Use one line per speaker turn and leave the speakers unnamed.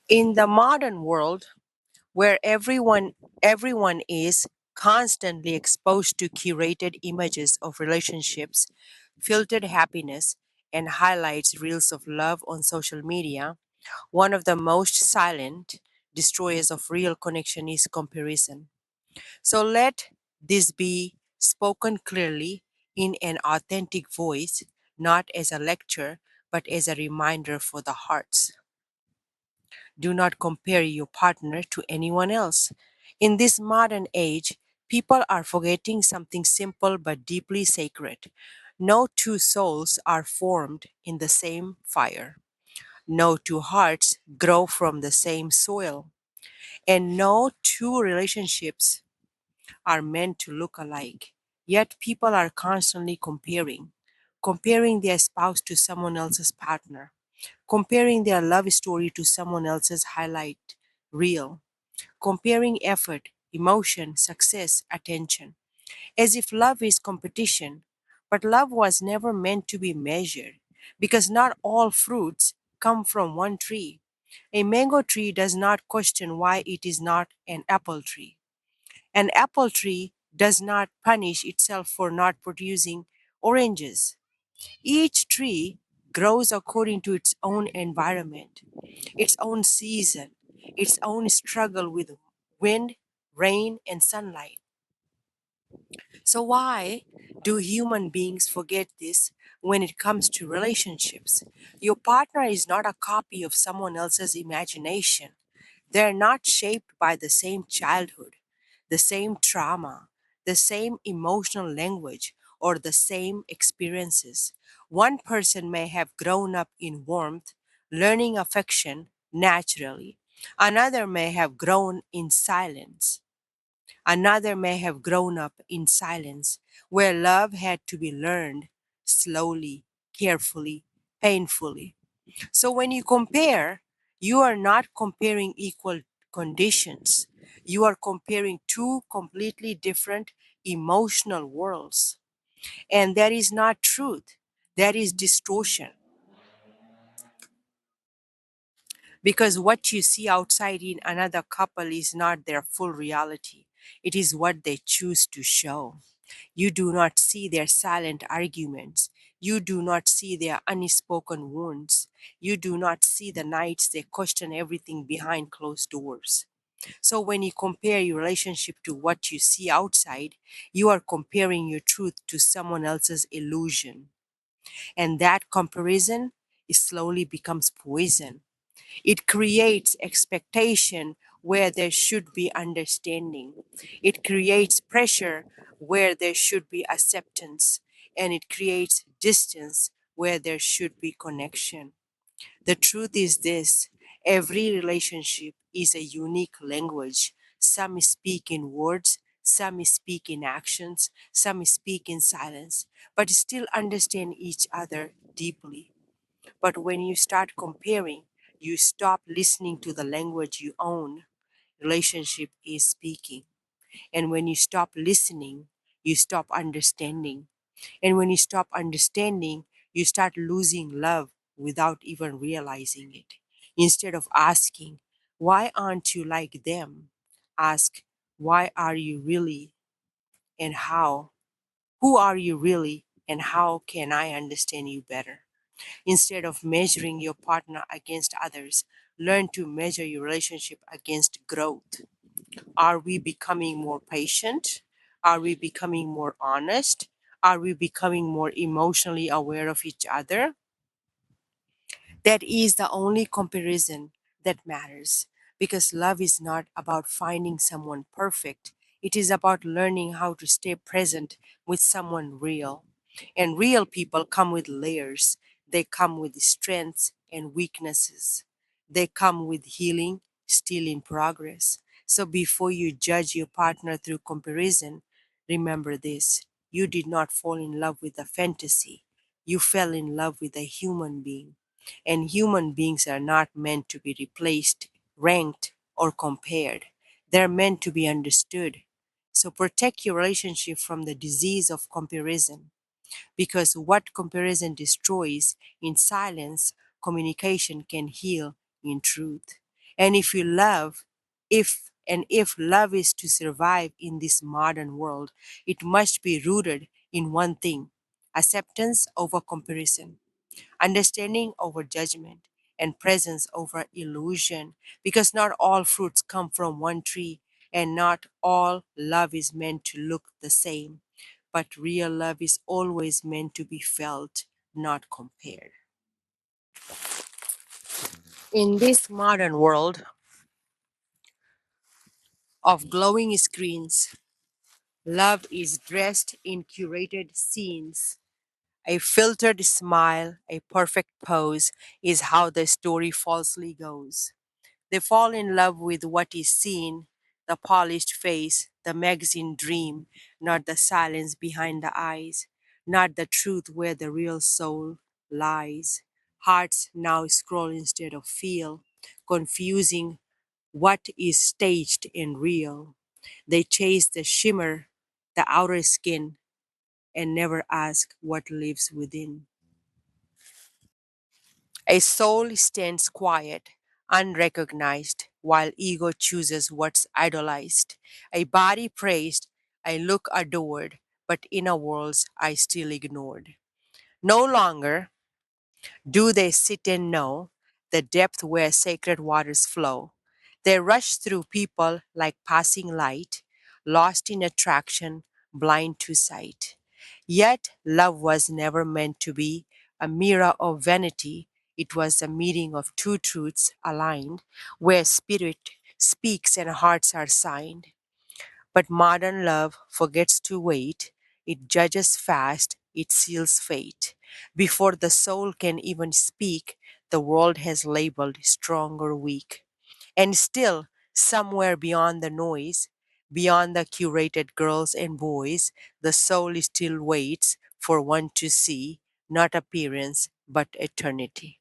In the modern world, where everyone is constantly exposed to curated images of relationships, filtered happiness, and highlights reels of love on social media, one of the most silent destroyers of real connection is comparison. So let this be spoken clearly in an authentic voice, not as a lecture, but as a reminder for the hearts. Do not compare your partner to anyone else. In this modern age, people are forgetting something simple but deeply sacred. No two souls are formed in the same fire. No two hearts grow from the same soil. And no two relationships are meant to look alike. Yet people are constantly comparing their spouse to someone else's partner, comparing their love story to someone else's highlight reel, comparing effort, emotion, success, attention, as if love is competition. But love was never meant to be measured because not all fruits come from one tree. A mango tree does not question why it is not an apple tree. An apple tree does not punish itself for not producing oranges. Each tree grows according to its own environment, its own season, its own struggle with wind, rain, and sunlight. So, why do human beings forget this when it comes to relationships? Your partner is not a copy of someone else's imagination. They're not shaped by the same childhood, the same trauma, the same emotional language, or the same experiences. One person may have grown up in warmth, learning affection naturally. Another may have grown in silence. Another may have grown up in silence, where love had to be learned slowly, carefully, painfully. So when you compare, you are not comparing equal conditions. You are comparing two completely different emotional worlds. And that is not truth, that is distortion. Because what you see outside in another couple is not their full reality, it is what they choose to show. You do not see their silent arguments. You do not see their unspoken wounds. You do not see the nights they question everything behind closed doors. So, when you compare your relationship to what you see outside, you are comparing your truth to someone else's illusion. And that comparison slowly becomes poison. It creates expectation where there should be understanding. It creates pressure where there should be acceptance. And it creates distance where there should be connection. The truth is this: every relationship is a unique language. Some speak in words, some speak in actions, some speak in silence, but still understand each other deeply. But when you start comparing, you stop listening to the language you own. Relationship is speaking. And when you stop listening, you stop understanding. And when you stop understanding, you start losing love without even realizing it. Instead of asking, why aren't you like them? Ask, why are you really and how? Who are you really and how can I understand you better? Instead of measuring your partner against others, learn to measure your relationship against growth. Are we becoming more patient? Are we becoming more honest? Are we becoming more emotionally aware of each other? That is the only comparison that matters because love is not about finding someone perfect. It is about learning how to stay present with someone real. And real people come with layers, they come with strengths and weaknesses, they come with healing still in progress. So before you judge your partner through comparison, remember this: you did not fall in love with a fantasy, you fell in love with a human being, and human beings are not meant to be replaced, ranked, or compared. They're meant to be understood. So protect your relationship from the disease of comparison because what comparison destroys in silence, communication can heal in truth. And if love is to survive in this modern world, it must be rooted in one thing: acceptance over comparison, understanding over judgment, and presence over illusion. Because not all fruits come from one tree, and not all love is meant to look the same. But real love is always meant to be felt, not compared. In this modern world of glowing screens, love is dressed in curated scenes. A filtered smile, a perfect pose is how the story falsely goes. They fall in love with what is seen, the polished face, the magazine dream, not the silence behind the eyes, not the truth where the real soul lies. Hearts now scroll instead of feel, confusing what is staged and real. They chase the shimmer, the outer skin, and never ask what lives within. A soul stands quiet, unrecognized, while ego chooses what's idolized. A body praised, a look adored, but inner worlds I still ignored. No longer do they sit and know the depth where sacred waters flow. They rush through people like passing light, lost in attraction, blind to sight. Yet love was never meant to be a mirror of vanity. It was a meeting of two truths aligned, where spirit speaks and hearts are signed. But modern love forgets to wait. It judges fast, it seals fate. Before the soul can even speak, the world has labeled strong or weak. And still, somewhere beyond the noise, beyond the curated girls and boys, the soul still waits for one to see, not appearance, but eternity.